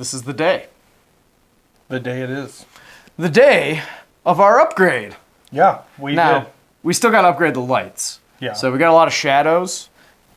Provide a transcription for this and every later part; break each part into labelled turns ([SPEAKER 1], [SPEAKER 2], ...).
[SPEAKER 1] This is the day.
[SPEAKER 2] The day it is.
[SPEAKER 1] The day of our upgrade.
[SPEAKER 2] Yeah, we did.
[SPEAKER 1] We still got to upgrade the lights.
[SPEAKER 2] Yeah.
[SPEAKER 1] So we got a lot of shadows,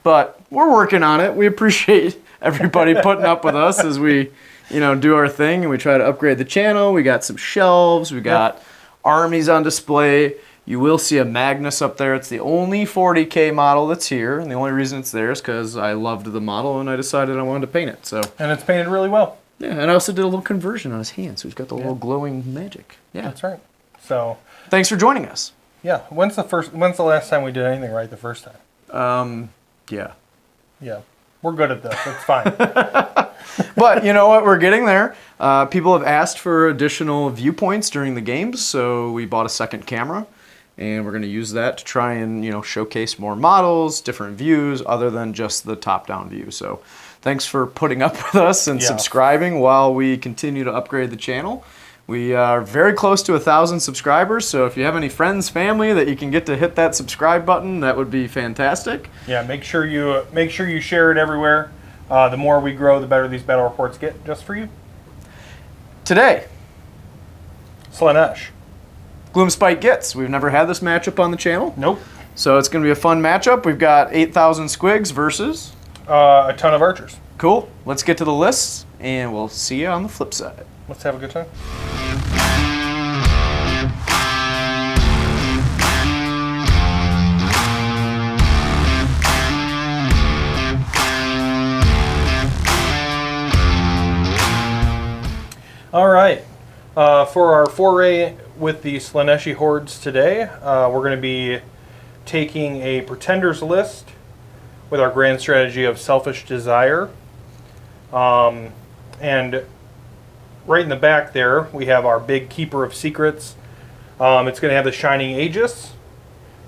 [SPEAKER 1] but we're working on it. We appreciate everybody putting up with us as we, do our thing and we try to upgrade the channel. We got some shelves. We got armies on display. You will see a Magnus up there. It's the only 40K model that's here, and the only reason it's there is because I loved the model and I decided I wanted to paint it.
[SPEAKER 2] And it's painted really well.
[SPEAKER 1] Yeah, and I also did a little conversion on his hand, so he's got the little glowing magic. Yeah,
[SPEAKER 2] that's right. So,
[SPEAKER 1] thanks for joining us.
[SPEAKER 2] Yeah, when's the last time we did anything right the first time?
[SPEAKER 1] Yeah.
[SPEAKER 2] Yeah, we're good at this. It's fine.
[SPEAKER 1] But you know what? We're getting there. People have asked for additional viewpoints during the games, so we bought a second camera, and we're going to use that to try and showcase more models, different views, other than just the top-down view. So, thanks for putting up with us and subscribing while we continue to upgrade the channel. We are very close to 1,000 subscribers, so if you have any friends, family that you can get to hit that subscribe button, that would be fantastic.
[SPEAKER 2] Yeah, make sure you share it everywhere. The more we grow, the better these battle reports get, just for you.
[SPEAKER 1] Today,
[SPEAKER 2] Slaanesh.
[SPEAKER 1] Gloomspite Gitz. We've never had this matchup on the channel.
[SPEAKER 2] Nope.
[SPEAKER 1] So it's going to be a fun matchup. We've got 8,000 squigs versus
[SPEAKER 2] a ton of archers.
[SPEAKER 1] Cool. Let's get to the lists, and we'll see you on the flip side.
[SPEAKER 2] Let's have a good time. All right. For our foray with the Slaaneshi hordes today, we're going to be taking a pretenders list with our grand strategy of selfish desire. And right in the back there, we have our big Keeper of Secrets. It's going to have the Shining Aegis,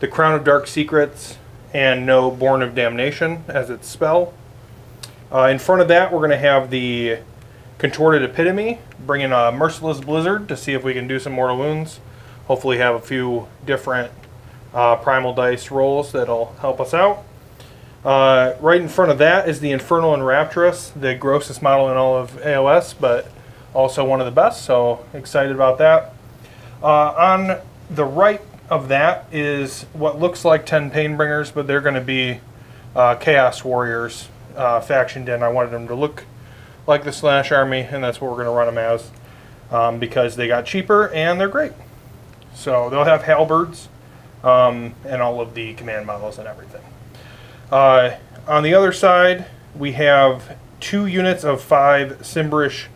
[SPEAKER 2] the Crown of Dark Secrets, and no Born of Damnation as its spell. In front of that, we're going to have the Contorted Epitome, bringing a Merciless Blizzard to see if we can do some mortal wounds. Hopefully have a few different primal dice rolls that'll help us out. Right in front of that is the Infernal and Rapturous, the grossest model in all of AOS, but also one of the best, so excited about that. On the right of that is what looks like 10 Painbringers, but they're going to be Chaos Warriors factioned in. I wanted them to look like the Slaanesh army, and that's what we're going to run them as, because they got cheaper and they're great. So they'll have halberds and all of the command models and everything. On the other side, we have 2 units of 5 Cymbrish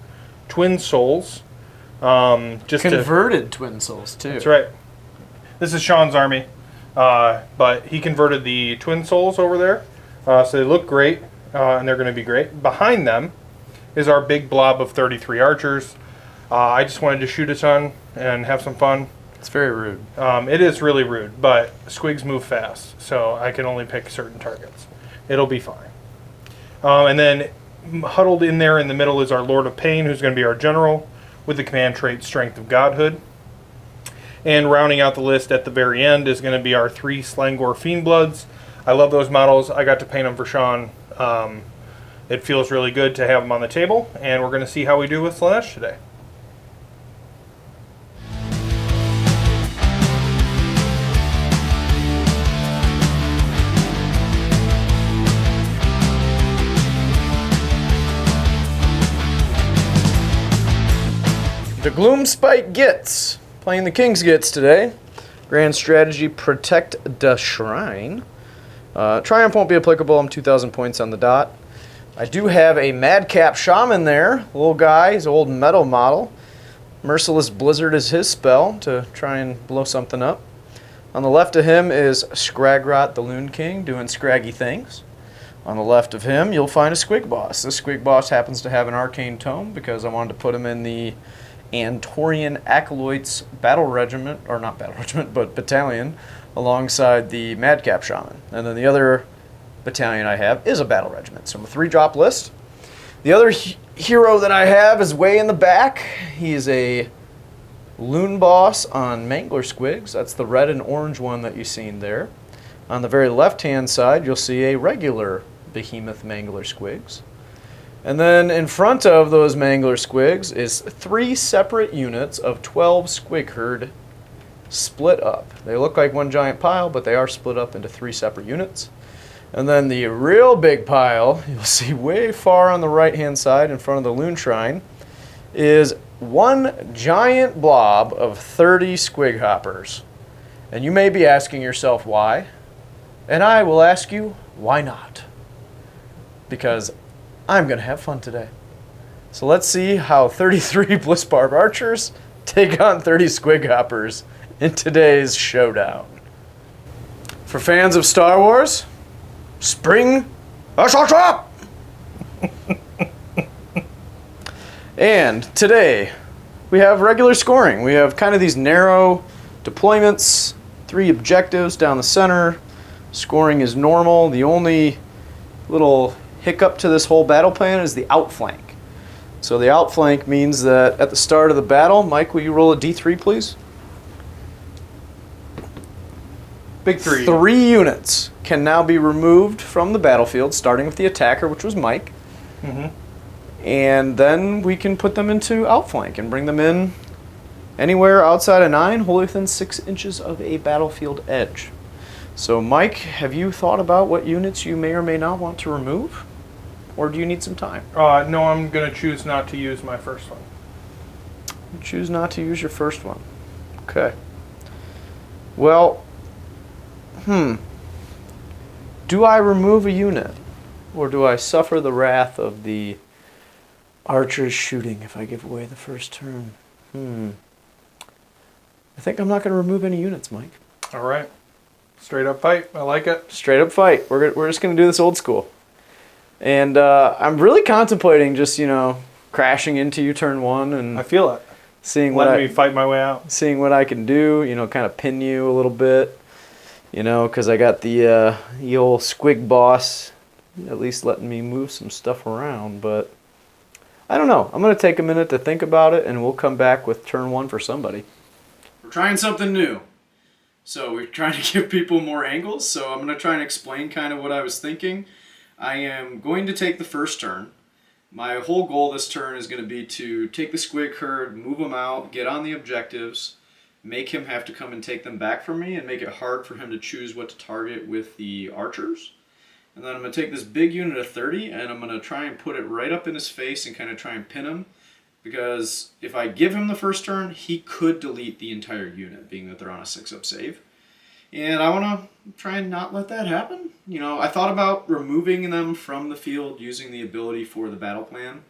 [SPEAKER 2] Twin Souls.
[SPEAKER 1] Converted Twin Souls, too.
[SPEAKER 2] That's right. This is Sean's army, but he converted the Twin Souls over there. So they look great, and they're going to be great. Behind them is our big blob of 33 archers. I just wanted to shoot a ton and have some fun.
[SPEAKER 1] It's very rude.
[SPEAKER 2] It is really rude, but squigs move fast, so I can only pick certain targets. It'll be fine. And then huddled in there in the middle is our Lord of Pain, who's going to be our general, with the command trait Strength of Godhood. And rounding out the list at the very end is going to be our 3 Slangor Fiendbloods. I love those models. I got to paint them for Sean. It feels really good to have them on the table, and we're going to see how we do with Slaanesh today.
[SPEAKER 1] The Gloomspite Gitz, playing the King's Gitz today. Grand strategy, protect the shrine. Triumph won't be applicable. I'm 2,000 points on the dot. I do have a Madcap Shaman there, little guy. He's an old metal model. Merciless Blizzard is his spell to try and blow something up. On the left of him is Scragrot the Loon King doing scraggy things. On the left of him, you'll find a Squig Boss. This Squig Boss happens to have an Arcane Tome because I wanted to put him in the Antorian Acolytes battle regiment, or not battle regiment, but battalion, alongside the Madcap Shaman. And then the other battalion I have is a battle regiment. So I'm a 3-drop list. The other hero that I have is way in the back. He is a Loon Boss on Mangler Squigs. That's the red and orange one that you've seen there. On the very left-hand side, you'll see a regular Behemoth Mangler Squigs. And then in front of those Mangler Squigs is 3 separate units of 12 Squig Herd split up. They look like one giant pile, but they are split up into 3 separate units. And then the real big pile, you'll see way far on the right-hand side in front of the Loon Shrine, is one giant blob of 30 Squig Hoppers. And you may be asking yourself why, and I will ask you, why not? Because I'm going to have fun today. So let's see how 33 Blissbarb Archers take on 30 Squig Hoppers in today's showdown. For fans of Star Wars, spring a shot trap! And today, we have regular scoring. We have kind of these narrow deployments, 3 objectives down the center. Scoring is normal. The only little hiccup to this whole battle plan is the outflank. So the outflank means that at the start of the battle, Mike, will you roll a D3, please?
[SPEAKER 2] Big 3.
[SPEAKER 1] 3 units can now be removed from the battlefield, starting with the attacker, which was Mike.
[SPEAKER 2] Mm-hmm.
[SPEAKER 1] And then we can put them into outflank and bring them in anywhere outside of 9, wholly within 6 inches of a battlefield edge. So Mike, have you thought about what units you may or may not want to remove? Or do you need some time?
[SPEAKER 2] No, I'm going to choose not to use my first one.
[SPEAKER 1] You choose not to use your first one. Okay. Well, do I remove a unit? Or do I suffer the wrath of the archers shooting if I give away the first turn? I think I'm not going to remove any units, Mike.
[SPEAKER 2] All right. Straight up fight. I like it.
[SPEAKER 1] Straight up fight. We're just going to do this old school. And I'm really contemplating just, crashing into you turn 1 and
[SPEAKER 2] I feel it.
[SPEAKER 1] seeing
[SPEAKER 2] Let me fight my way out.
[SPEAKER 1] seeing what I can do, kind of pin you a little bit, because I got the old Squig boss at least letting me move some stuff around, but I don't know. I'm going to take a minute to think about it, and we'll come back with turn 1 for somebody. We're trying something new. So we're trying to give people more angles, so I'm going to try and explain kind of what I was thinking. I am going to take the first turn. My whole goal this turn is going to be to take the Squig Herd, move him out, get on the objectives, make him have to come and take them back from me, and make it hard for him to choose what to target with the archers. And then I'm going to take this big unit of 30, and I'm going to try and put it right up in his face and kind of try and pin him. Because if I give him the first turn, he could delete the entire unit, being that they're on a 6-up save. And I want to try and not let that happen. I thought about removing them from the field using the ability for the battle plan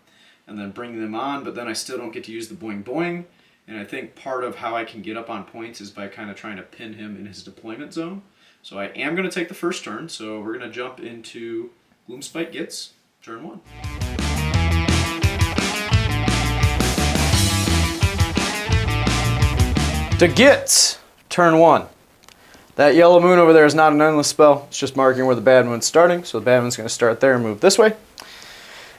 [SPEAKER 1] and then bringing them on, but then I still don't get to use the boing boing. And I think part of how I can get up on points is by kind of trying to pin him in his deployment zone. So I am going to take the first turn, so we're going to jump into Gloomspite Gitz, turn 1. To Gitz, turn 1. That yellow moon over there is not an endless spell. It's just marking where the bad moon's starting. So the bad moon's going to start there and move this way.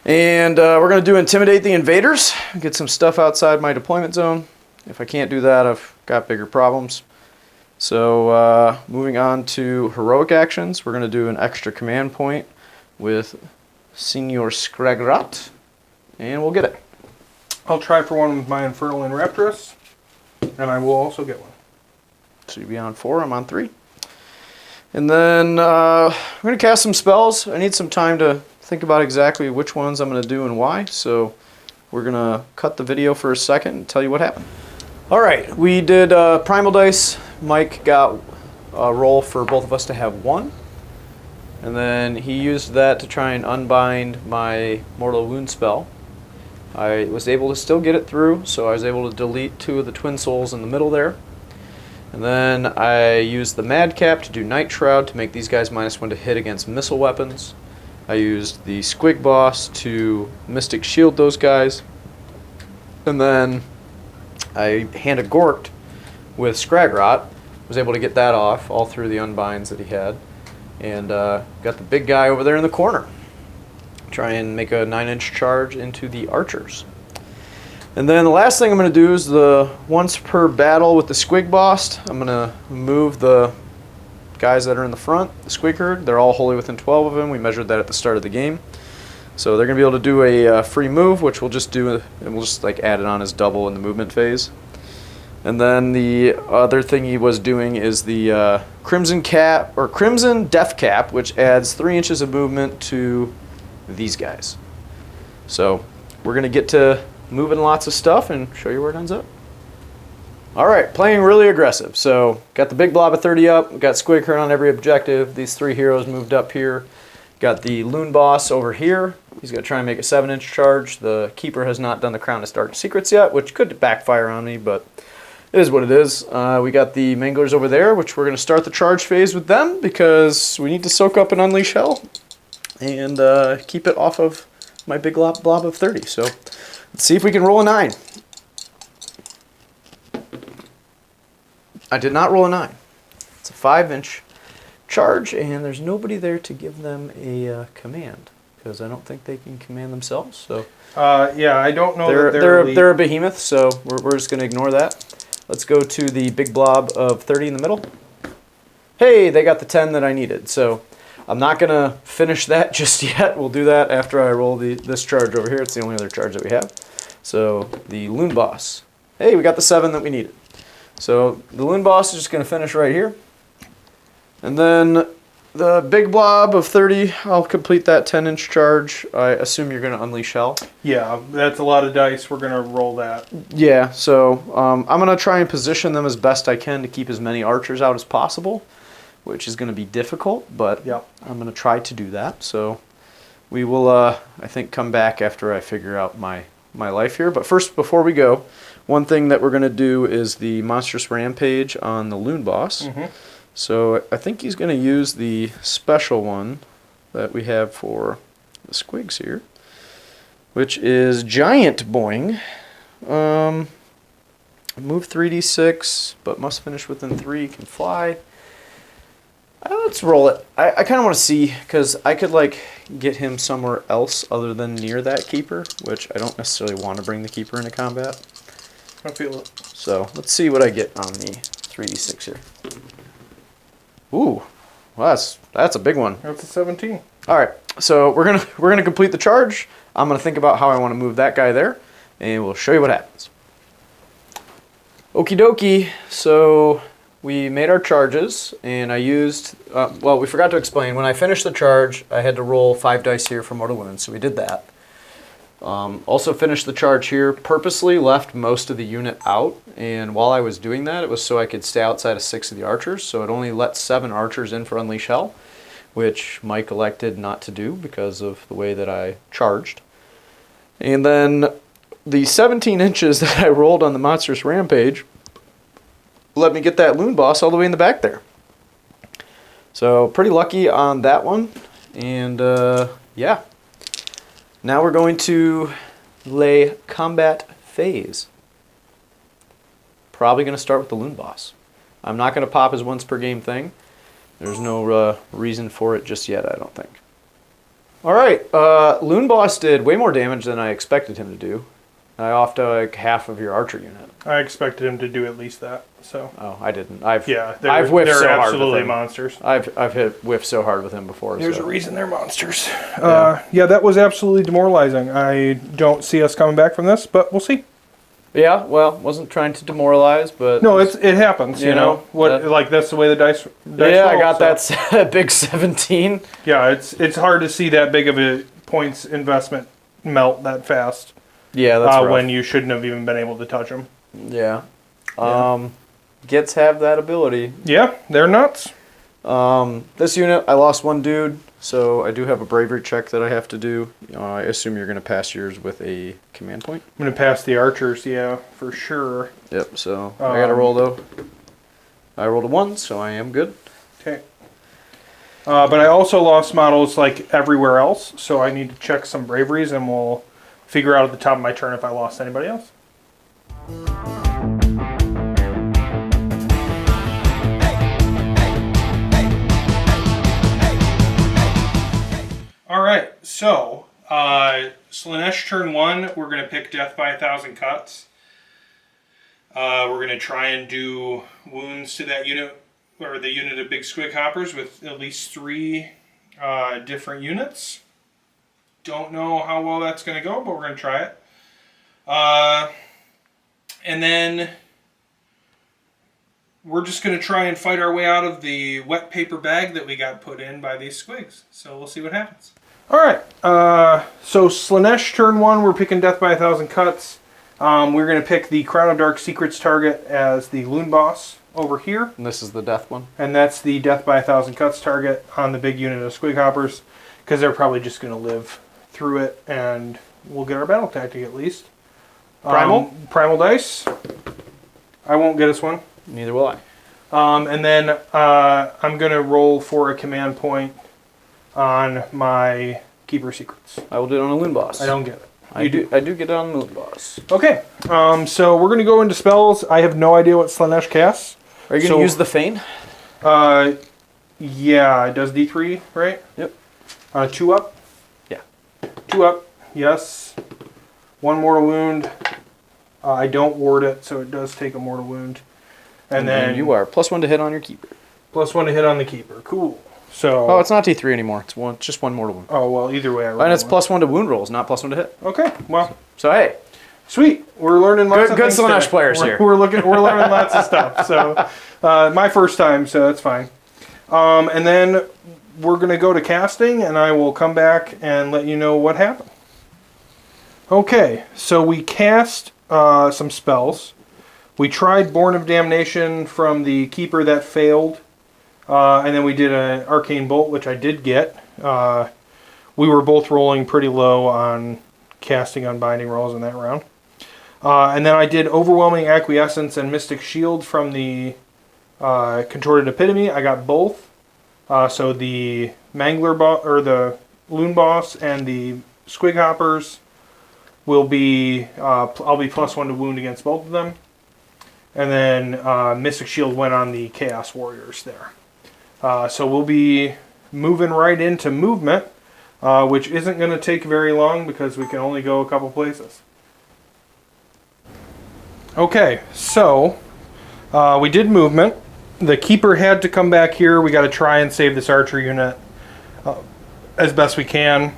[SPEAKER 1] And we're going to do Intimidate the Invaders. Get some stuff outside my deployment zone. If I can't do that, I've got bigger problems. So moving on to Heroic Actions, we're going to do an extra command point with Senior Scragrat. And we'll get it.
[SPEAKER 2] I'll try for one with my Infernal Enraptress, and I will also get one.
[SPEAKER 1] So you'll be on 4, I'm on 3. And then I'm going to cast some spells. I need some time to think about exactly which ones I'm going to do and why. So we're going to cut the video for a second and tell you what happened. All right, we did Primal Dice. Mike got a roll for both of us to have 1. And then he used that to try and unbind my Mortal Wound spell. I was able to still get it through, so I was able to delete 2 of the Twin Souls in the middle there. And then I used the Madcap to do Night Shroud to make these guys -1 to hit against missile weapons. I used the Squig Boss to Mystic Shield those guys. And then I handed Gorked with Scragrot. Was able to get that off all through the unbinds that he had. And got the big guy over there in the corner. Try and make a 9-inch charge into the archers. And then the last thing I'm going to do is the once per battle with the Squig Boss. I'm going to move the guys that are in the front, the Squig Herd. They're all wholly within 12 of him. We measured that at the start of the game. So they're going to be able to do a free move, which we'll just do, and we'll just like add it on as double in the movement phase. And then the other thing he was doing is the Crimson Cap, or Crimson Death Cap, which adds 3 inches of movement to these guys. So we're going to get to moving lots of stuff and show you where it ends up. All right, playing really aggressive. So got the big blob of 30 up, got Squig Herd on every objective. These 3 heroes moved up here. Got the Loon Boss over here. He's going to try and make a 7-inch charge. The Keeper has not done the Crown of Dark Secrets yet, which could backfire on me, but it is what it is. We got the Manglers over there, which we're going to start the charge phase with them because we need to soak up and unleash hell and keep it off of my big blob of 30. So let's see if we can roll a 9. I did not roll a 9. It's a 5-inch charge, and there's nobody there to give them a command because I don't think they can command themselves. So
[SPEAKER 2] yeah, I don't know.
[SPEAKER 1] They're a behemoth, so we're just going to ignore that. Let's go to the big blob of 30 in the middle. Hey, they got the 10 that I needed. So I'm not going to finish that just yet. We'll do that after I roll this charge over here. It's the only other charge that we have. So the Loon Boss. Hey, we got the 7 that we needed. So the Loon Boss is just going to finish right here. And then the big blob of 30, I'll complete that 10-inch charge. I assume you're going to unleash hell.
[SPEAKER 2] Yeah, that's a lot of dice. We're going to roll that.
[SPEAKER 1] Yeah, so I'm going to try and position them as best I can to keep as many archers out as possible, which is going to be difficult, but
[SPEAKER 2] yep.
[SPEAKER 1] I'm going to try to do that. So we will, I think, come back after I figure out my life here. But first, before we go, one thing that we're going to do is the Monstrous Rampage on the Loon Boss. Mm-hmm. So I think he's going to use the special one that we have for the Squigs here, which is Giant Boing. Move 3d6, but must finish within 3, can fly. Let's roll it. I kind of want to see, because I could like get him somewhere else other than near that Keeper, which I don't necessarily want to bring the Keeper into combat.
[SPEAKER 2] I feel it.
[SPEAKER 1] So let's see what I get on the 3d6 here. Ooh, well, that's a big one.
[SPEAKER 2] That's a 17.
[SPEAKER 1] All right, so we're gonna complete the charge. I'm gonna think about how I want to move that guy there, and we'll show you what happens. Okie dokie. So we made our charges, and I used. Well, we forgot to explain. When I finished the charge, I had to roll 5 dice here for mortal wounds, so we did that. Also finished the charge here, purposely left most of the unit out, and while I was doing that, it was so I could stay outside of 6 of the archers, so it only let 7 archers in for Unleash Hell, which Mike elected not to do because of the way that I charged. And then the 17 inches that I rolled on the Monstrous Rampage let me get that Loon Boss all the way in the back there. So pretty lucky on that one, and yeah. Now we're going to lay combat phase. Probably going to start with the Loon Boss. I'm not going to pop his once per game thing. There's no reason for it just yet, I don't think. All right, Loon Boss did way more damage than I expected him to do. I offed like half of your archer unit.
[SPEAKER 2] I expected him to do at least that. So.
[SPEAKER 1] Oh, I didn't.
[SPEAKER 2] I've
[SPEAKER 1] whiffed
[SPEAKER 2] they're
[SPEAKER 1] so hard
[SPEAKER 2] absolutely
[SPEAKER 1] with him.
[SPEAKER 2] monsters.
[SPEAKER 1] I've whiffed so hard with him before.
[SPEAKER 2] There's
[SPEAKER 1] so.
[SPEAKER 2] a reason they're monsters. Yeah, that was absolutely demoralizing. I don't see us coming back from this, but we'll see.
[SPEAKER 1] Yeah, well, wasn't trying to demoralize, but
[SPEAKER 2] no, it happens. You know what? Like that's the way the dice
[SPEAKER 1] yeah,
[SPEAKER 2] roll,
[SPEAKER 1] I got that big 17.
[SPEAKER 2] Yeah, it's hard to see that big of a points investment melt that fast.
[SPEAKER 1] Yeah, that's rough.
[SPEAKER 2] When you shouldn't have even been able to touch them.
[SPEAKER 1] Yeah. Gitz have that ability.
[SPEAKER 2] Yeah, they're nuts.
[SPEAKER 1] This unit, I lost 1 dude, so I do have a bravery check that I have to do. I assume you're going to pass yours with a command point.
[SPEAKER 2] I'm going to pass the archers, yeah, for sure.
[SPEAKER 1] Yep, so I got to roll, though. I rolled a 1, so I am good.
[SPEAKER 2] Okay. But I also lost models like everywhere else, so I need to check some braveries, and we'll figure out at the top of my turn if I lost anybody else. All right, so Slaanesh turn 1, we're going to pick Death by 1,000 Cuts. We're going to try and do wounds to that unit, or the unit of big squig hoppers with at least 3 different units. Don't know how well that's going to go, but we're going to try it. And then we're just going to try and fight our way out of the wet paper bag that we got put in by these squigs. So we'll see what happens. All right. So Slaanesh turn 1, we're picking Death by 1,000 Cuts. We're going to pick the Crown of Dark Secrets target as the Loon Boss over here.
[SPEAKER 1] And this is the death one?
[SPEAKER 2] And that's the Death by 1,000 Cuts target on the big unit of Squig Hoppers, because they're probably just going to live through it, and we'll get our battle tactic at least. Primal dice. I won't get us one.
[SPEAKER 1] Neither will I.
[SPEAKER 2] And then I'm going to roll for a command point on my Keeper Secrets.
[SPEAKER 1] I will do it on a Loon Boss.
[SPEAKER 2] I don't get it.
[SPEAKER 1] I do get it on the Loon Boss.
[SPEAKER 2] Okay. So we're going to go into spells. I have no idea what Slaanesh casts.
[SPEAKER 1] Are you going to use the Feign?
[SPEAKER 2] Yeah, it does D3, right?
[SPEAKER 1] Yep.
[SPEAKER 2] 2 up?
[SPEAKER 1] Yeah.
[SPEAKER 2] 2 up, yes. 1 mortal wound. I don't ward it, so it does take a mortal wound. And then
[SPEAKER 1] you are +1 to hit on your Keeper.
[SPEAKER 2] +1 to hit on the Keeper. Cool. So.
[SPEAKER 1] Oh, it's not D3 anymore. It's just 1 mortal wound.
[SPEAKER 2] Oh, well, either way I roll.
[SPEAKER 1] And it's +1 to wound rolls, not +1 to hit.
[SPEAKER 2] Okay, well.
[SPEAKER 1] So hey.
[SPEAKER 2] Sweet. We're learning lots of things.
[SPEAKER 1] Good Slaanesh players here.
[SPEAKER 2] We're learning lots of stuff. So, my first time, so that's fine. And then we're going to go to casting, and I will come back and let you know what happened. Okay, so we cast some spells. We tried Born of Damnation from the Keeper, that failed. And then we did an Arcane Bolt, which I did get. We were both rolling pretty low on casting unbinding rolls in that round. And then I did Overwhelming Acquiescence and Mystic Shield from the Contorted Epitome. I got both. So the Mangler or the Loon Boss and the Squig Hoppers will be, I'll be +1 to wound against both of them. And then Mystic Shield went on the Chaos Warriors there. So we'll be moving right into movement, which isn't going to take very long because we can only go a couple places. Okay, so we did movement. The Keeper had to come back here. We got to try and save this Archer unit as best we can.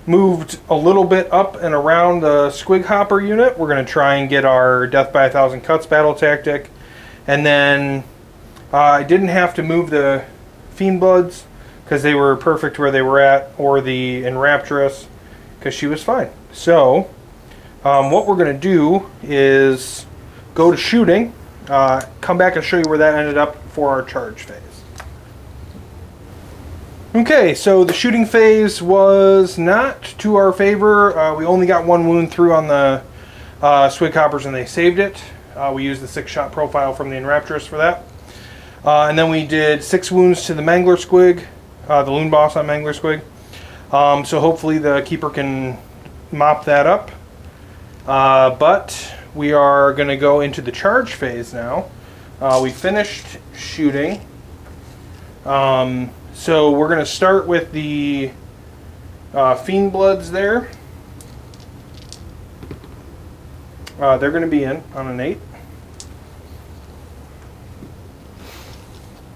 [SPEAKER 2] Moved a little bit up and around the Squig Hopper unit. We're going to try and get our Death by 1,000 Cuts battle tactic. And then I didn't have to move the Fiendbloods because they were perfect where they were at, or the Enrapturous because she was fine. So what we're going to do is go to shooting, come back and show you where that ended up for our charge phase. Okay, so the shooting phase was not to our favor. We only got 1 wound through on the Squig Hoppers and they saved it. We used the 6-shot profile from the Enrapturous for that. And then we did 6 wounds to the Mangler Squig, the Loon Boss on Mangler Squig. So hopefully the Keeper can mop that up. But we are going to go into the charge phase now. We finished shooting. So we're going to start with the Fiendbloods there. They're going to be in on an 8.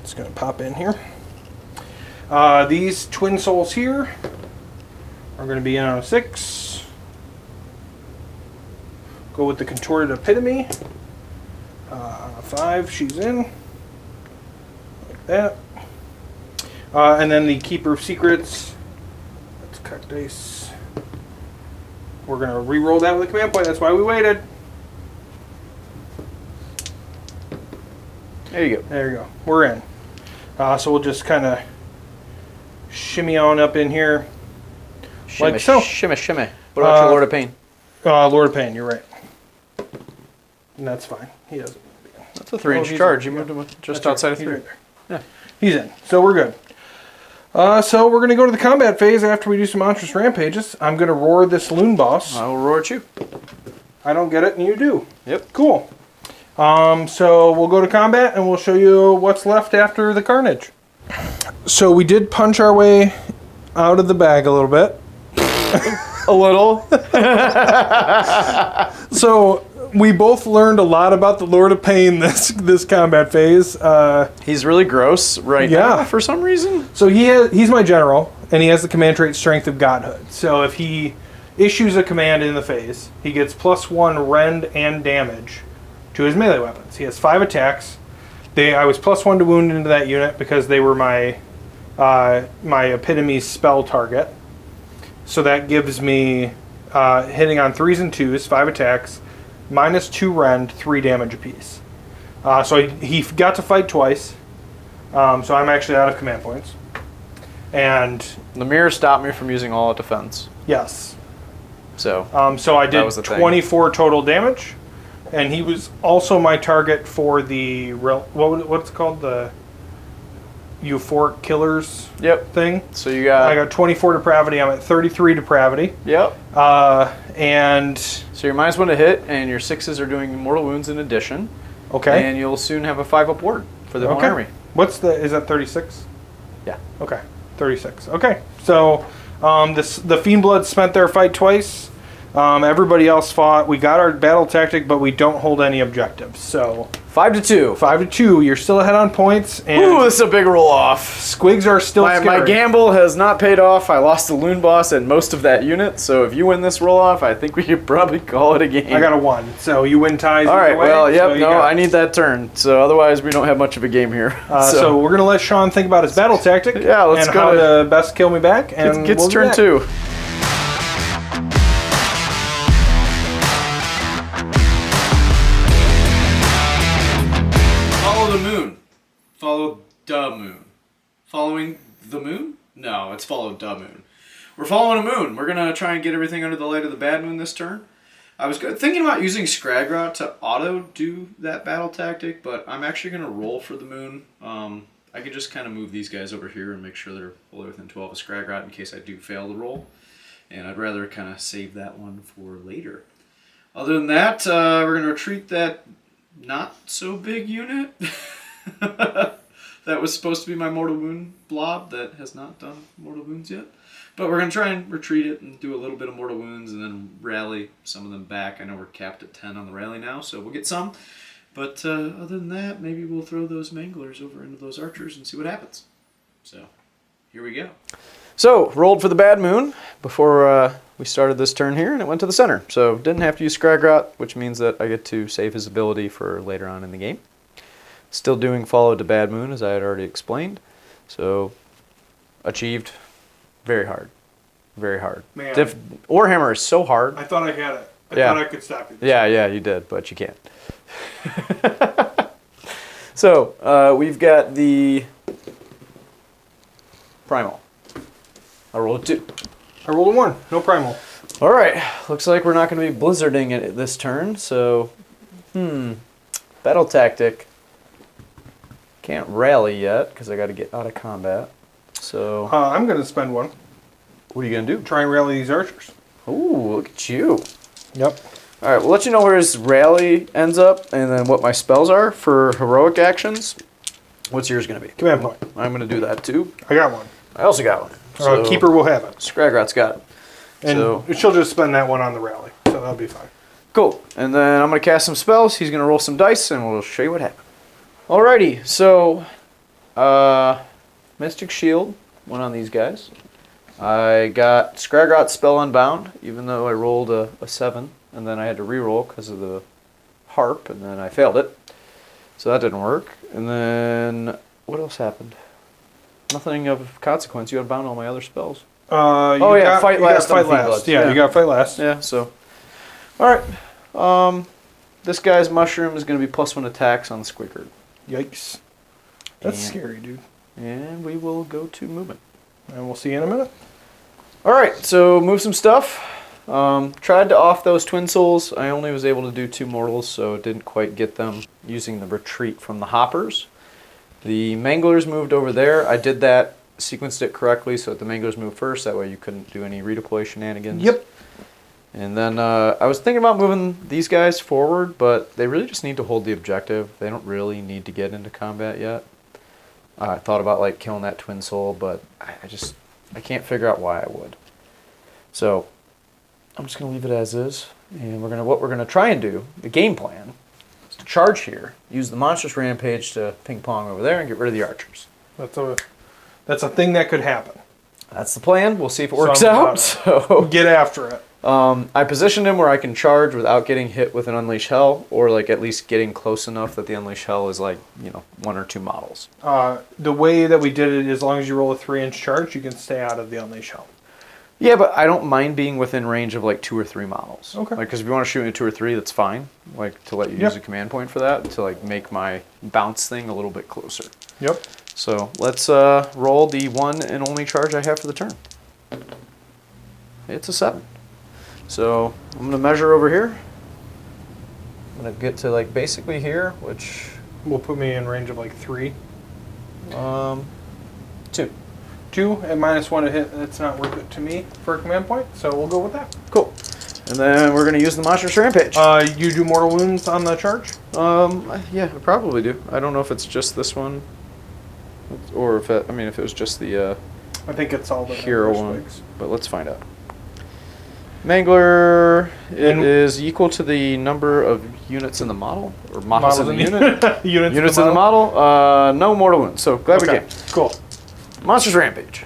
[SPEAKER 2] Just going to pop in here. These Twin Souls here are going to be in on a 6. Go with the Contorted Epitome. 5, she's in. Like that. And then the Keeper of Secrets. Let's cut dice. We're going to re-roll that with a command point. That's why we waited.
[SPEAKER 1] There you go.
[SPEAKER 2] There you go. We're in. So we'll just kind of shimmy on up in here.
[SPEAKER 1] Shimmy,
[SPEAKER 2] like so.
[SPEAKER 1] Shimmy, shimmy. What about your Lord of Pain?
[SPEAKER 2] Lord of Pain, you're right. And that's fine. He doesn't.
[SPEAKER 1] That's a 3-inch charge. You moved him just outside of 3.
[SPEAKER 2] Right there. Yeah. He's in. So we're good. So we're going to go to the combat phase after we do some Monstrous Rampages. I'm going to roar this Loon Boss.
[SPEAKER 1] I will roar at you.
[SPEAKER 2] I don't get it, and you do.
[SPEAKER 1] Yep.
[SPEAKER 2] Cool. So we'll go to combat, and we'll show you what's left after the carnage. So we did punch our way out of the bag a little bit.
[SPEAKER 1] A little.
[SPEAKER 2] So we both learned a lot about the Lord of Pain this combat phase.
[SPEAKER 1] He's really gross right now for some reason.
[SPEAKER 2] So he's my general, and he has the command trait Strength of Godhood. So if he issues a command in the phase, he gets +1 rend and damage to his melee weapons. He has 5 attacks. I was +1 to wound into that unit because they were my epitome spell target. So that gives me hitting on 3s and 2s, 5 attacks, -2 rend, 3 damage apiece. So he got to fight twice. So I'm actually out of command points. And
[SPEAKER 1] The mirror stopped me from using all at defense.
[SPEAKER 2] yes.
[SPEAKER 1] So
[SPEAKER 2] So I did
[SPEAKER 1] was the thing.
[SPEAKER 2] 24 total damage, and he was also my target for the what's it called, the euphoric killers
[SPEAKER 1] yep.
[SPEAKER 2] thing.
[SPEAKER 1] So you
[SPEAKER 2] I
[SPEAKER 1] got
[SPEAKER 2] got 24 depravity. I'm at 33 depravity.
[SPEAKER 1] yep.
[SPEAKER 2] And
[SPEAKER 1] So you're -1 to hit, and your 6s are doing mortal wounds in addition.
[SPEAKER 2] okay,
[SPEAKER 1] And you'll soon have a 5-up ward for the whole
[SPEAKER 2] okay.
[SPEAKER 1] army.
[SPEAKER 2] Is that 36?
[SPEAKER 1] Yeah.
[SPEAKER 2] Okay, 36. Okay, so the Fiendblood spent their fight twice. Everybody else fought. We got our battle tactic, but we don't hold any objectives. So
[SPEAKER 1] 5-2.
[SPEAKER 2] 5-2. You're still ahead on points, and
[SPEAKER 1] Ooh, this is a big roll off.
[SPEAKER 2] squigs are still
[SPEAKER 1] My
[SPEAKER 2] scary.
[SPEAKER 1] gamble has not paid off. I lost the loon boss and most of that unit. So if you win this roll off, I think we could probably call it a game.
[SPEAKER 2] I got a 1, so you win ties.
[SPEAKER 1] All
[SPEAKER 2] either
[SPEAKER 1] right.
[SPEAKER 2] way,
[SPEAKER 1] Well,
[SPEAKER 2] so
[SPEAKER 1] yep.
[SPEAKER 2] you
[SPEAKER 1] No,
[SPEAKER 2] got-
[SPEAKER 1] I need that turn. So otherwise, we don't have much of a game here.
[SPEAKER 2] So we're gonna let Sean think about his battle tactic.
[SPEAKER 1] Yeah, let's
[SPEAKER 2] and
[SPEAKER 1] go
[SPEAKER 2] how
[SPEAKER 1] to-
[SPEAKER 2] to best kill me back. And
[SPEAKER 1] Gets
[SPEAKER 2] we'll do
[SPEAKER 1] turn
[SPEAKER 2] that.
[SPEAKER 1] 2. Follow the moon. Follow the moon. Following the moon? No, it's follow the moon. We're following a moon. We're going to try and get everything under the light of the bad moon this turn. I was thinking about using Scragrot to auto do that battle tactic, but I'm actually going to roll for the moon. I could just kind of move these guys over here and make sure they're fully within 12 of Scragrot in case I do fail the roll. And I'd rather kind of save that one for later. Other than that, we're going to retreat that not so big unit that was supposed to be my mortal wound blob that has not done mortal wounds yet. But we're going to try and retreat it and do a little bit of mortal wounds and then rally some of them back. I know we're capped at 10 on the rally now, so we'll get some. But other than that, maybe we'll throw those manglers over into those archers and see what happens. So, here we go. So, rolled for the bad moon before we started this turn here, and it went to the center. So, didn't have to use Scragrot, which means that I get to save his ability for later on in the game. Still doing follow to bad moon, as I had already explained. So, achieved very hard. Very hard.
[SPEAKER 2] Man.
[SPEAKER 1] Warhammer is so hard.
[SPEAKER 2] I thought I had it. I
[SPEAKER 1] Yeah.
[SPEAKER 2] thought I could stop you.
[SPEAKER 1] Yeah, you did, but you can't. So, we've got the Primal. I rolled a 2.
[SPEAKER 2] I rolled a 1. No primal.
[SPEAKER 1] All right, looks like we're not going to be blizzarding it this turn, so, battle tactic. Can't rally yet, because I got to get out of combat. So,
[SPEAKER 2] I'm going to spend 1.
[SPEAKER 1] what are you going to do?
[SPEAKER 2] Try and rally these archers.
[SPEAKER 1] Ooh, look at you.
[SPEAKER 2] Yep.
[SPEAKER 1] All right, we'll let you know where his rally ends up, and then what my spells are for heroic actions. What's yours going to be?
[SPEAKER 2] Command point.
[SPEAKER 1] I'm going to do that, too.
[SPEAKER 2] I got 1.
[SPEAKER 1] I also got one. So
[SPEAKER 2] Keeper will have it.
[SPEAKER 1] Scragrot's got it.
[SPEAKER 2] And
[SPEAKER 1] So
[SPEAKER 2] she'll just spend that 1 on the rally. So that'll be fine.
[SPEAKER 1] cool. And then I'm going to cast some spells. He's going to roll some dice, and we'll show you what happened. Alrighty, so Mystic Shield went on these guys. I got Scragrot's Spell Unbound, even though I rolled a 7, and then I had to re-roll because of the harp, and then I failed it. So that didn't work. And then what else happened? Nothing of consequence. You unbound all my other spells.
[SPEAKER 2] Fight
[SPEAKER 1] last on
[SPEAKER 2] Fight last.
[SPEAKER 1] Fiendbloods.
[SPEAKER 2] Yeah,
[SPEAKER 1] Yeah.
[SPEAKER 2] you got fight last.
[SPEAKER 1] Yeah, so. Alright. This guy's mushroom is going to be +1 attacks on the Squigger.
[SPEAKER 2] Yikes. That's
[SPEAKER 1] And-
[SPEAKER 2] scary, dude.
[SPEAKER 1] And we will go to movement.
[SPEAKER 2] And we'll see you in a minute.
[SPEAKER 1] Alright, so move some stuff. Tried to off those Twin Souls. I only was able to do 2 mortals, so didn't quite get them using the retreat from the hoppers. The Manglers moved over there. I did that, sequenced it correctly so that the Manglers moved first. That way you couldn't do any redeploy shenanigans.
[SPEAKER 2] Yep.
[SPEAKER 1] And then I was thinking about moving these guys forward, but they really just need to hold the objective. They don't really need to get into combat yet. I thought about like killing that Twin Soul, but I can't figure out why I would. So I'm just gonna leave it as is, and what we're gonna try and do, the game plan, is to charge here, use the Monstrous Rampage to ping pong over there and get rid of the archers.
[SPEAKER 2] That's a thing that could happen.
[SPEAKER 1] That's the plan. We'll see if it works
[SPEAKER 2] Something
[SPEAKER 1] out.
[SPEAKER 2] about it.
[SPEAKER 1] So
[SPEAKER 2] Get after it.
[SPEAKER 1] I positioned him where I can charge without getting hit with an Unleash Hell, or like at least getting close enough that the Unleash Hell is like, 1 or 2 models.
[SPEAKER 2] The way that we did it, as long as you roll a 3-inch charge, you can stay out of the Unleash Hell.
[SPEAKER 1] Yeah, but I don't mind being within range of like 2 or 3 models.
[SPEAKER 2] Okay.
[SPEAKER 1] Like, because if you want to shoot me 2 or 3, that's fine. Like, to let you use a command point for that, to like make my bounce thing a little bit closer.
[SPEAKER 2] Yep.
[SPEAKER 1] So let's roll the 1 and only charge I have for the turn. It's a 7. So I'm going to measure over here. I'm going to get to like basically here, which...
[SPEAKER 2] Will put me in range of like 3.
[SPEAKER 1] 2.
[SPEAKER 2] 2 and -1 to hit, that's not worth it to me for a command point, so we'll go with that.
[SPEAKER 1] Cool. And then we're going to use the Monstrous Rampage.
[SPEAKER 2] You do mortal wounds on the charge?
[SPEAKER 1] Yeah, I probably do. I don't know if it's just this one, or if it was just the
[SPEAKER 2] I think it's all the
[SPEAKER 1] hero one,
[SPEAKER 2] swigs.
[SPEAKER 1] but let's find out. Mangler, it is equal to the number of units in the model, or models in the unit. Units in the model. No mortal wounds, so glad we came.
[SPEAKER 2] Cool.
[SPEAKER 1] Monstrous Rampage.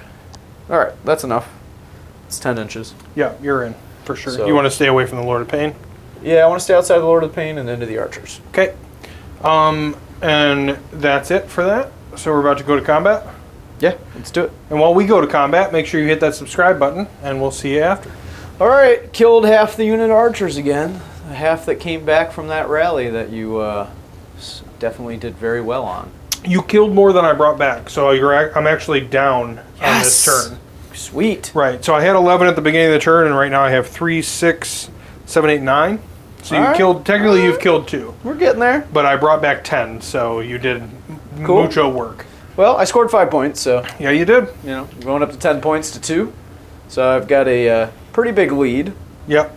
[SPEAKER 1] All right, that's enough. It's 10 inches.
[SPEAKER 2] Yeah, you're in, for sure.
[SPEAKER 1] So-
[SPEAKER 2] You want to stay away from the Lord of Pain?
[SPEAKER 1] Yeah, I want to stay outside of the Lord of the Pain and into the archers.
[SPEAKER 2] Okay. And that's it for that. So we're about to go to combat.
[SPEAKER 1] Yeah, let's do it.
[SPEAKER 2] And while we go to combat, make sure you hit that subscribe button, and we'll see you after.
[SPEAKER 1] All right, killed half the unit archers again. Half that came back from that rally that you definitely did very well on.
[SPEAKER 2] You killed more than I brought back, so I'm actually down on this turn.
[SPEAKER 1] Sweet.
[SPEAKER 2] Right, so I had 11 at the beginning of the turn, and right now I have 3, 6, 7, 8, 9. So you killed, technically you've killed 2.
[SPEAKER 1] We're getting there.
[SPEAKER 2] But I brought back 10, so you did mucho work.
[SPEAKER 1] Well, I scored 5 points, so
[SPEAKER 2] Yeah, you did.
[SPEAKER 1] Going up to 10 points to 2. So I've got a pretty big lead,
[SPEAKER 2] Yep.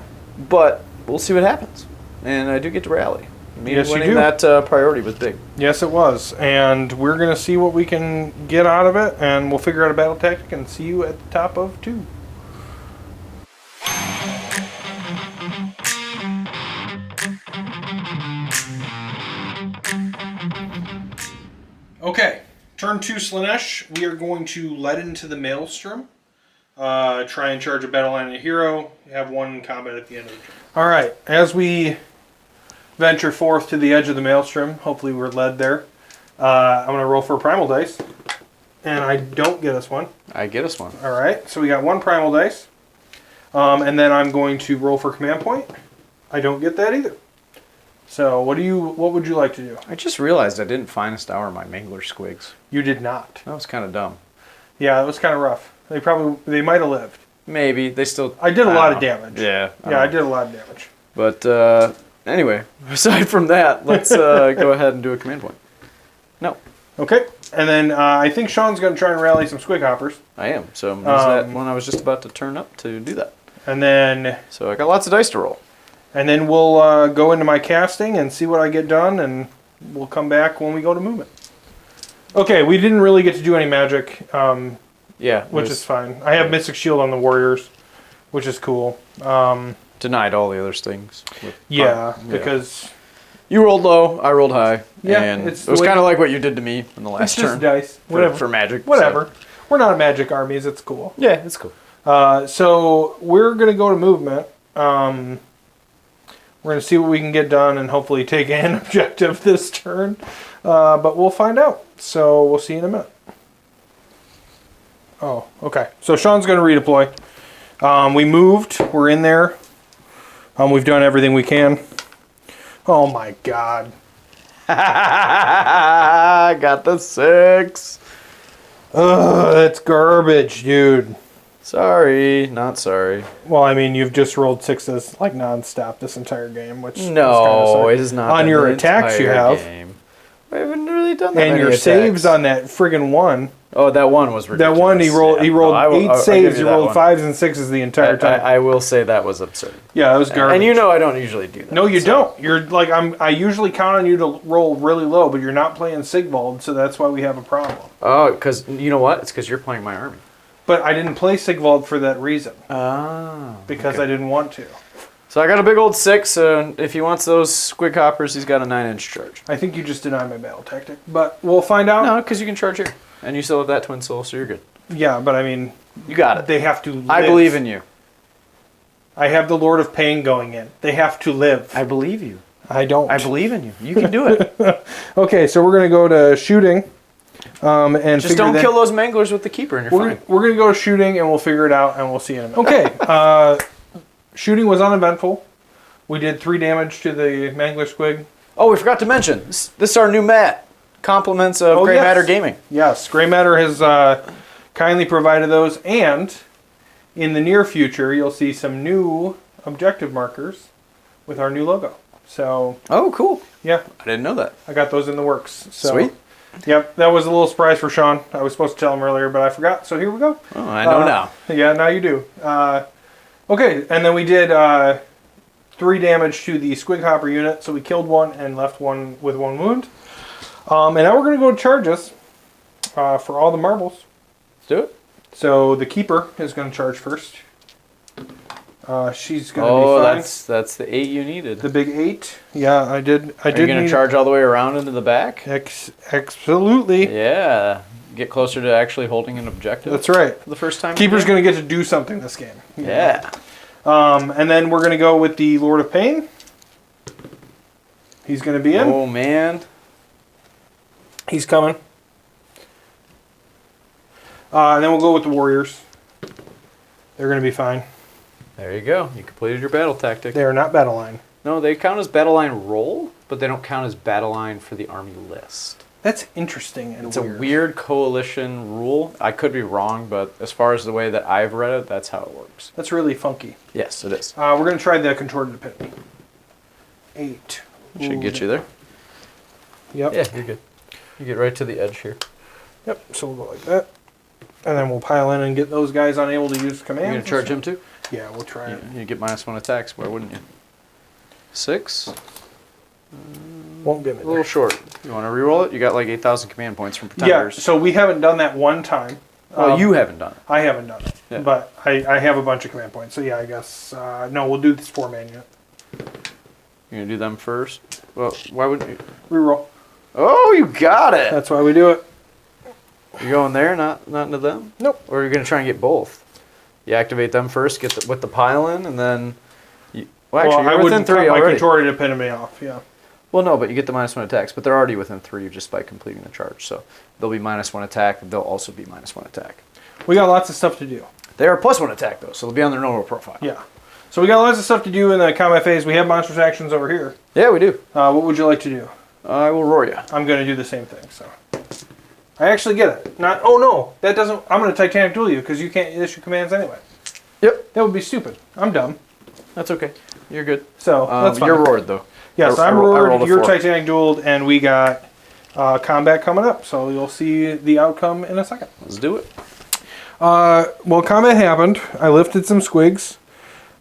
[SPEAKER 1] but we'll see what happens. And I do get to rally.
[SPEAKER 2] Yes, you
[SPEAKER 1] winning
[SPEAKER 2] do.
[SPEAKER 1] that priority was big.
[SPEAKER 2] Yes, it was. And we're going to see what we can get out of it, and we'll figure out a battle tactic and see you at the top of 2. Okay, turn 2 Slaanesh. We are going to let into the Maelstrom. Try and charge a battle line and a hero. Have 1 in combat at the end of the turn. Alright, as we venture forth to the edge of the Maelstrom, hopefully we're led there. I'm going to roll for a primal dice. And I don't get us one.
[SPEAKER 1] I get us one.
[SPEAKER 2] Alright, so we got 1 primal dice. And then I'm going to roll for command point. I don't get that either. So what would you like to do?
[SPEAKER 1] I just realized I didn't finest hour my Mangler squigs.
[SPEAKER 2] You did not.
[SPEAKER 1] That was kind of dumb.
[SPEAKER 2] Yeah, it was kind of rough. They might have lived.
[SPEAKER 1] Maybe. They still...
[SPEAKER 2] I did a
[SPEAKER 1] don't
[SPEAKER 2] lot of
[SPEAKER 1] know.
[SPEAKER 2] damage.
[SPEAKER 1] Yeah.
[SPEAKER 2] I did a lot of damage.
[SPEAKER 1] But anyway, aside from that, let's go ahead and do a command point. No.
[SPEAKER 2] Okay. And then I think Sean's going to try and rally some squig hoppers.
[SPEAKER 1] I am. So use that one I was just about to turn up to do that.
[SPEAKER 2] And then...
[SPEAKER 1] So I got lots of dice to roll.
[SPEAKER 2] And then we'll go into my casting and see what I get done, and we'll come back when we go to movement. Okay, we didn't really get to do any magic,
[SPEAKER 1] Yeah.
[SPEAKER 2] which is fine. I have Mystic Shield on the Warriors, which is cool.
[SPEAKER 1] Denied all the other things.
[SPEAKER 2] Because...
[SPEAKER 1] You rolled low, I rolled high.
[SPEAKER 2] Yeah,
[SPEAKER 1] and
[SPEAKER 2] it's
[SPEAKER 1] it was
[SPEAKER 2] the way-
[SPEAKER 1] kind of like what you did to me in the last
[SPEAKER 2] It's just
[SPEAKER 1] turn.
[SPEAKER 2] dice. Whatever.
[SPEAKER 1] For magic.
[SPEAKER 2] Whatever.
[SPEAKER 1] So.
[SPEAKER 2] We're not magic armies, it's cool.
[SPEAKER 1] Yeah, it's cool.
[SPEAKER 2] So we're going to go to movement. We're going to see what we can get done and hopefully take an objective this turn. But we'll find out. So we'll see you in a minute. Oh, okay. So Sean's going to redeploy. We moved. We're in there. We've done everything we can. Oh my god.
[SPEAKER 1] I got the 6.
[SPEAKER 2] Ugh, that's garbage, dude.
[SPEAKER 1] Sorry, not sorry.
[SPEAKER 2] Well, I mean, you've just rolled 6s like non-stop this entire game, which
[SPEAKER 1] No, it is not.
[SPEAKER 2] On your attacks you have.
[SPEAKER 1] Game. I haven't really done that
[SPEAKER 2] and
[SPEAKER 1] many
[SPEAKER 2] your
[SPEAKER 1] attacks.
[SPEAKER 2] saves on that friggin' one.
[SPEAKER 1] Oh, that one was ridiculous.
[SPEAKER 2] That one he rolled. He rolled
[SPEAKER 1] No,
[SPEAKER 2] 8
[SPEAKER 1] I'll
[SPEAKER 2] saves.
[SPEAKER 1] give
[SPEAKER 2] He
[SPEAKER 1] you that
[SPEAKER 2] rolled
[SPEAKER 1] one.
[SPEAKER 2] 5s and 6s the entire time.
[SPEAKER 1] I will say that was absurd.
[SPEAKER 2] Yeah, that was garbage.
[SPEAKER 1] And you know I don't usually do that.
[SPEAKER 2] No, you don't. You're like I usually count on you to roll really low, but you're not playing Sigvald, so that's why we have a problem.
[SPEAKER 1] Oh, because you know what? It's because you're playing my army.
[SPEAKER 2] But I didn't play Sigvald for that reason.
[SPEAKER 1] Oh.
[SPEAKER 2] Because I didn't want to.
[SPEAKER 1] So I got a big old 6, so if he wants those squig hoppers, he's got a 9-inch charge.
[SPEAKER 2] I think you just denied my battle tactic, but we'll find out.
[SPEAKER 1] No, because you can charge here. And you still have that twin soul, so you're good.
[SPEAKER 2] Yeah, but I mean,
[SPEAKER 1] You got it.
[SPEAKER 2] They have to live.
[SPEAKER 1] I believe in you.
[SPEAKER 2] I have the Lord of Pain going in. They have to live.
[SPEAKER 1] I believe you.
[SPEAKER 2] I don't.
[SPEAKER 1] I believe in you. You can do it.
[SPEAKER 2] Okay, so we're going to go to shooting. And
[SPEAKER 1] Just don't kill those manglers with the keeper and you're fine.
[SPEAKER 2] We're going to go to shooting and we'll figure it out and we'll see in a minute. Okay, shooting was uneventful. We did 3 damage to the mangler squig.
[SPEAKER 1] Oh, we forgot to mention, this is our new mat. Compliments of Grey Matter Gaming.
[SPEAKER 2] Yes, Grey Matter has kindly provided those, and in the near future, you'll see some new objective markers with our new logo. So.
[SPEAKER 1] Oh, cool.
[SPEAKER 2] Yeah.
[SPEAKER 1] I didn't know that.
[SPEAKER 2] I got those in the works. So,
[SPEAKER 1] sweet.
[SPEAKER 2] Yep, that was a little surprise for Sean. I was supposed to tell him earlier, but I forgot. So here we go.
[SPEAKER 1] Oh, I know now.
[SPEAKER 2] Yeah, now you do. Okay, and then we did 3 damage to the Squig Hopper unit. So we killed one and left one with 1 wound. And now we're going to go to charges for all the marbles.
[SPEAKER 1] Let's do it.
[SPEAKER 2] So the keeper is going to charge first. She's going to be fine.
[SPEAKER 1] That's the 8 you needed.
[SPEAKER 2] The big 8. Yeah, I did.
[SPEAKER 1] Are you going to charge all the way around into the back?
[SPEAKER 2] Absolutely.
[SPEAKER 1] Yeah. Get closer to actually holding an objective.
[SPEAKER 2] That's right.
[SPEAKER 1] For the first time.
[SPEAKER 2] Keeper's going to get to do something this game.
[SPEAKER 1] Yeah.
[SPEAKER 2] And then we're going to go with the Lord of Pain. He's going to be in.
[SPEAKER 1] Oh, man.
[SPEAKER 2] He's coming. And then we'll go with the Warriors. They're going to be fine.
[SPEAKER 1] There you go. You completed your battle tactic.
[SPEAKER 2] They are not battle line.
[SPEAKER 1] No, they count as battle line roll, but they don't count as battle line for the army list.
[SPEAKER 2] That's interesting and
[SPEAKER 1] It's
[SPEAKER 2] weird.
[SPEAKER 1] a weird coalition rule. I could be wrong, but as far as the way that I've read it, that's how it works.
[SPEAKER 2] That's really funky.
[SPEAKER 1] Yes, it is.
[SPEAKER 2] We're going to try the Contorted Epitome. 8.
[SPEAKER 1] Should get you there.
[SPEAKER 2] Yep.
[SPEAKER 1] Yeah, you're good. You get right to the edge here.
[SPEAKER 2] Yep, so we'll go like that. And then we'll pile in and get those guys unable to use commands.
[SPEAKER 1] You're going to charge him too?
[SPEAKER 2] Yeah, we'll try it.
[SPEAKER 1] You get -1 attacks, why wouldn't you? 6.
[SPEAKER 2] Won't get me
[SPEAKER 1] A little short. You want to reroll it? You got like 8,000 command points from
[SPEAKER 2] Yeah,
[SPEAKER 1] Pretenders.
[SPEAKER 2] so we haven't done that one time.
[SPEAKER 1] Well, you haven't done it.
[SPEAKER 2] I haven't done it.
[SPEAKER 1] Yeah.
[SPEAKER 2] But I have a bunch of command points. So yeah, I guess, no, we'll do this 4-man unit.
[SPEAKER 1] You're going to do them first? Well, why wouldn't you?
[SPEAKER 2] Reroll.
[SPEAKER 1] Oh, you got it!
[SPEAKER 2] That's why we do it.
[SPEAKER 1] You're going there, not into them?
[SPEAKER 2] Nope.
[SPEAKER 1] Or you're going to try and get both? You activate them first, get with the pile in, and then... Well, actually,
[SPEAKER 2] I
[SPEAKER 1] you're within
[SPEAKER 2] wouldn't
[SPEAKER 1] 3
[SPEAKER 2] cut my
[SPEAKER 1] already.
[SPEAKER 2] Contorted Epitome off, yeah.
[SPEAKER 1] Well, no, but you get the -1 attacks, but they're already within 3 just by completing the charge. So they'll be -1 attack, and they'll also be -1 attack.
[SPEAKER 2] We got lots of stuff to do.
[SPEAKER 1] They are +1 attack, though, so they'll be on their normal profile.
[SPEAKER 2] Yeah. So we got lots of stuff to do in the combat phase. We have monstrous actions over here.
[SPEAKER 1] Yeah, we do.
[SPEAKER 2] What would you like to do?
[SPEAKER 1] I will roar you.
[SPEAKER 2] I'm going to do the same thing, so. I actually get it. Not. Oh, no. That doesn't. I'm going to Titanic Duel you because you can't issue commands anyway.
[SPEAKER 1] Yep.
[SPEAKER 2] That would be stupid. I'm dumb.
[SPEAKER 1] That's okay. You're good.
[SPEAKER 2] So, that's fine.
[SPEAKER 1] You're roared, though.
[SPEAKER 2] Yes,
[SPEAKER 1] I
[SPEAKER 2] I'm
[SPEAKER 1] rolled
[SPEAKER 2] roared.
[SPEAKER 1] a
[SPEAKER 2] You're
[SPEAKER 1] 4.
[SPEAKER 2] Titanic Dueled, and we got combat coming up. So you'll see the outcome in a second.
[SPEAKER 1] Let's do it.
[SPEAKER 2] Well, combat happened. I lifted some squigs.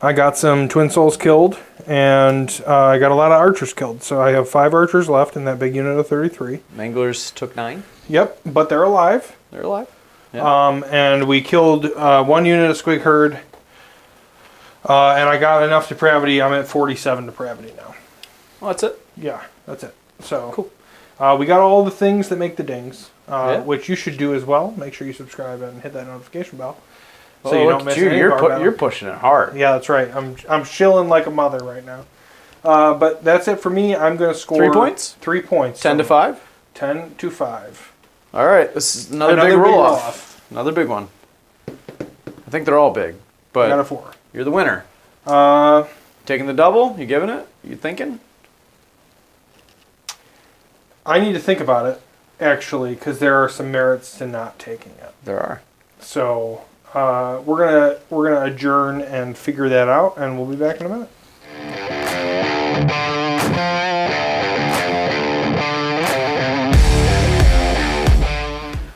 [SPEAKER 2] I got some Twin Souls killed, and I got a lot of archers killed. So I have 5 archers left in that big unit of 33.
[SPEAKER 1] Manglers took 9.
[SPEAKER 2] Yep, but they're alive.
[SPEAKER 1] They're alive. Yeah.
[SPEAKER 2] And we killed 1 unit of squig herd, and I got enough depravity. I'm at 47 depravity now.
[SPEAKER 1] Well, that's it.
[SPEAKER 2] Yeah, that's it. So
[SPEAKER 1] Cool.
[SPEAKER 2] We got all the things that make the dings,
[SPEAKER 1] Yeah.
[SPEAKER 2] which you should do as well. Make sure you subscribe and hit that notification bell, so
[SPEAKER 1] Oh,
[SPEAKER 2] you
[SPEAKER 1] look
[SPEAKER 2] don't
[SPEAKER 1] at
[SPEAKER 2] miss
[SPEAKER 1] you.
[SPEAKER 2] any
[SPEAKER 1] You're,
[SPEAKER 2] of our battle.
[SPEAKER 1] you're pushing it hard.
[SPEAKER 2] Yeah, that's right. I'm shilling like a mother right now. But that's it for me. I'm going to score
[SPEAKER 1] 3 points.
[SPEAKER 2] 3 points.
[SPEAKER 1] 10 to
[SPEAKER 2] So
[SPEAKER 1] 5.
[SPEAKER 2] 10 to 5.
[SPEAKER 1] All right. This is another big roll off. Another big one. I think they're all big,
[SPEAKER 2] I got a
[SPEAKER 1] but
[SPEAKER 2] 4.
[SPEAKER 1] you're the winner.
[SPEAKER 2] Uh,
[SPEAKER 1] Taking the double. You giving it? You thinking?
[SPEAKER 2] I need to think about it actually, because there are some merits to not taking it.
[SPEAKER 1] There are.
[SPEAKER 2] So we're gonna adjourn and figure that out, and we'll be back in a minute.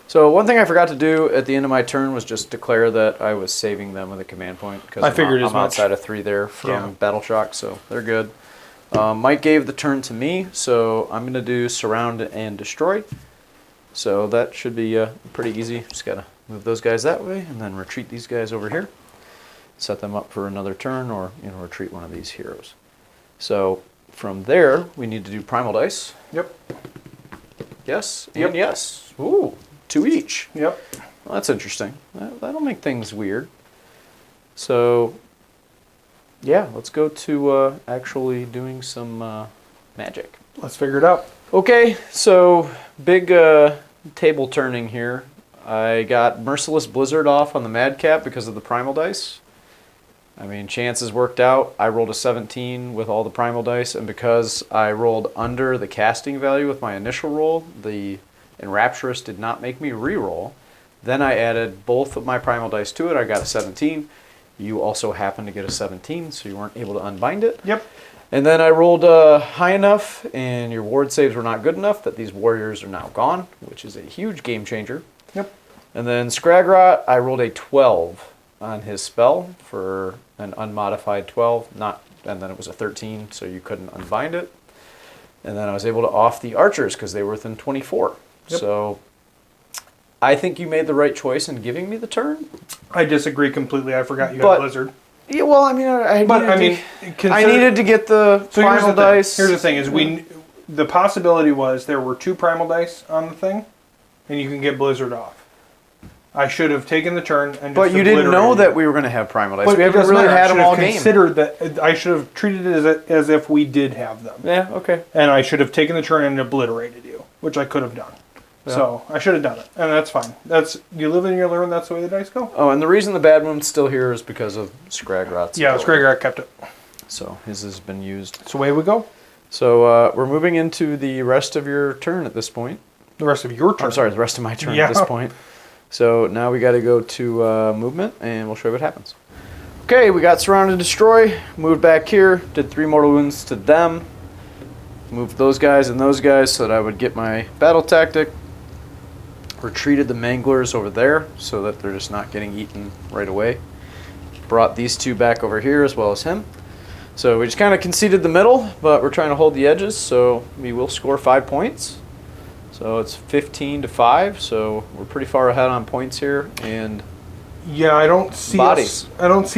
[SPEAKER 1] So one thing I forgot to do at the end of my turn was just declare that I was saving them with a command point because
[SPEAKER 2] I figured as
[SPEAKER 1] I'm
[SPEAKER 2] much.
[SPEAKER 1] outside of 3 there from
[SPEAKER 2] Yeah.
[SPEAKER 1] Battle Shock, so they're good. Mike gave the turn to me, so I'm going to do Surround and Destroy. So that should be pretty easy. Just got to move those guys that way and then retreat these guys over here. Set them up for another turn or retreat one of these heroes. So from there, we need to do Primal Dice.
[SPEAKER 2] Yep.
[SPEAKER 1] Yes,
[SPEAKER 2] Yep.
[SPEAKER 1] and yes. Ooh, 2 each.
[SPEAKER 2] Yep.
[SPEAKER 1] Well, that's interesting. That'll make things weird. So, yeah, let's go to actually doing some magic.
[SPEAKER 2] Let's figure it out.
[SPEAKER 1] Okay, so big table turning here. I got Merciless Blizzard off on the Madcap because of the Primal Dice. I mean, chances worked out. I rolled a 17 with all the Primal Dice, and because I rolled under the casting value with my initial roll, the Enrapturous did not make me re-roll. Then I added both of my Primal Dice to it. I got a 17. You also happened to get a 17, so you weren't able to unbind it.
[SPEAKER 2] Yep.
[SPEAKER 1] And then I rolled high enough, and your ward saves were not good enough that these warriors are now gone, which is a huge game changer.
[SPEAKER 2] Yep.
[SPEAKER 1] And then Scragrot, I rolled a 12 on his spell for an unmodified 12, and then it was a 13, so you couldn't unbind it. And then I was able to off the archers because they were within 24.
[SPEAKER 2] Yep.
[SPEAKER 1] So I think you made the right choice in giving me the turn.
[SPEAKER 2] I disagree completely. I forgot you had Blizzard.
[SPEAKER 1] Yeah, well, I mean, I needed to get the Primal Dice.
[SPEAKER 2] Here's the thing: is the possibility was there were 2 Primal Dice on the thing, and you can get Blizzard off. I should have taken the turn and.
[SPEAKER 1] But you didn't know that we were going to have Primal Dice.
[SPEAKER 2] But
[SPEAKER 1] we haven't really had them all game.
[SPEAKER 2] Considered that I should have treated it as if we did have them.
[SPEAKER 1] Yeah. Okay.
[SPEAKER 2] And I should have taken the turn and obliterated you, which I could have done. Yeah. So I should have done it, and that's fine. You live and you learn. That's the way the dice go.
[SPEAKER 1] Oh, and the reason the Bad Moon's still here is because of Scragrot's.
[SPEAKER 2] Yeah, Scragrot kept it.
[SPEAKER 1] So his has been used.
[SPEAKER 2] So away we go.
[SPEAKER 1] So we're moving into the rest of your turn at this point.
[SPEAKER 2] The rest of your turn.
[SPEAKER 1] I'm sorry, the rest of my turn at this point. So now we got to go to movement, and we'll show you what happens. Okay, we got Surround and Destroy. Moved back here. Did 3 mortal wounds to them. Moved those guys and those guys so that I would get my battle tactic. Retreated the Manglers over there so that they're just not getting eaten right away. Brought these 2 back over here as well as him. So we just kind of conceded the middle, but we're trying to hold the edges, so we will score 5 points. So it's 15-5, so we're pretty far ahead on points here. And
[SPEAKER 2] yeah, I don't see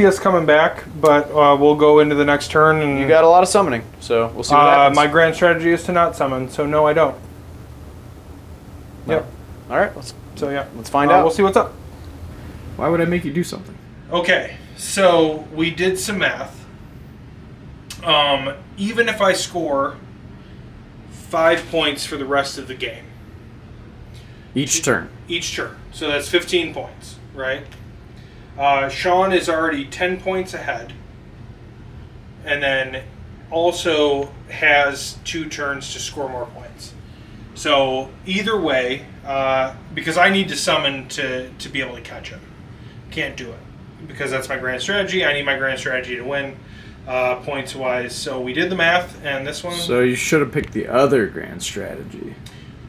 [SPEAKER 2] us coming back, but we'll go into the next turn. And
[SPEAKER 1] you got a lot of summoning, so we'll see what happens.
[SPEAKER 2] My grand strategy is to not summon, so no, I don't. Yep.
[SPEAKER 1] All right, let's find out.
[SPEAKER 2] We'll see what's up.
[SPEAKER 3] Why would I make you do something?
[SPEAKER 2] Okay, so we did some math. Even if I score 5 points for the rest of the game.
[SPEAKER 1] Each turn.
[SPEAKER 2] Each turn. So that's 15 points, right? Sean is already 10 points ahead. And then also has 2 turns to score more points. So either way, because I need to summon to be able to catch him. Can't do it. Because that's my grand strategy. I need my grand strategy to win. Points-wise. So we did the math, and this one...
[SPEAKER 3] So you should have picked the other grand strategy.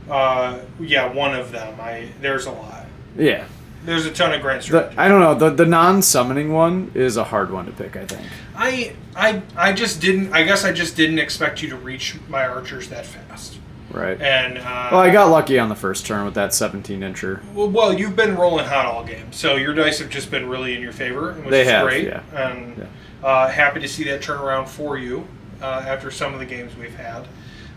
[SPEAKER 2] Yeah, one of them. There's a lot.
[SPEAKER 3] Yeah.
[SPEAKER 2] There's a ton of grand strategies.
[SPEAKER 3] I don't know. The non-summoning one is a hard one to pick, I think.
[SPEAKER 2] I just didn't... I guess I just didn't expect you to reach my archers that fast.
[SPEAKER 3] Right.
[SPEAKER 2] And
[SPEAKER 3] well, I got lucky on the first turn with that 17-incher.
[SPEAKER 2] Well, you've been rolling hot all game, so your dice have just been really in your favor, which is great. Yeah. And happy to see that turn around for you after some of the games we've had,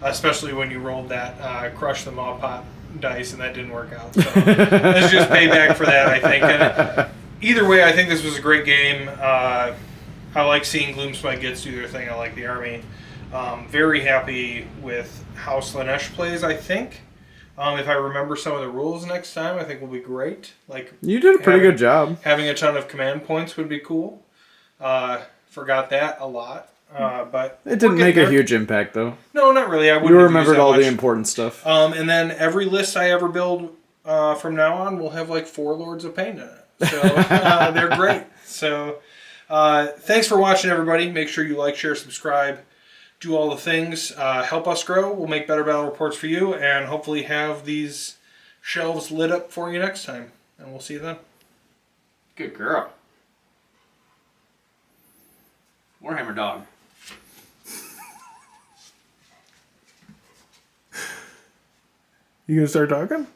[SPEAKER 2] especially when you rolled that crush the Maw Pot dice and that didn't work out. So let's just pay back for that, I think. And either way, I think this was a great game. I like seeing Gloomspite Gitz do their thing. I like the army. Very happy with how Slaanesh plays, I think. If I remember some of the rules next time, I think will be great. Like
[SPEAKER 3] you did a pretty good job.
[SPEAKER 2] Having a ton of command points would be cool. Forgot that a lot. But
[SPEAKER 3] it didn't make a huge impact, though.
[SPEAKER 2] No, not really. I wouldn't.
[SPEAKER 3] You remembered all the important stuff.
[SPEAKER 2] And then every list I ever build from now on will have like 4 Lords of Pain in it. So they're great. So thanks for watching, everybody. Make sure you like, share, subscribe. Do all the things. Help us grow. We'll make better battle reports for you and hopefully have these shelves lit up for you next time. And we'll see you then.
[SPEAKER 1] Good girl. Warhammer dog.
[SPEAKER 2] You gonna start talking?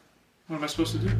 [SPEAKER 1] What am I supposed to do?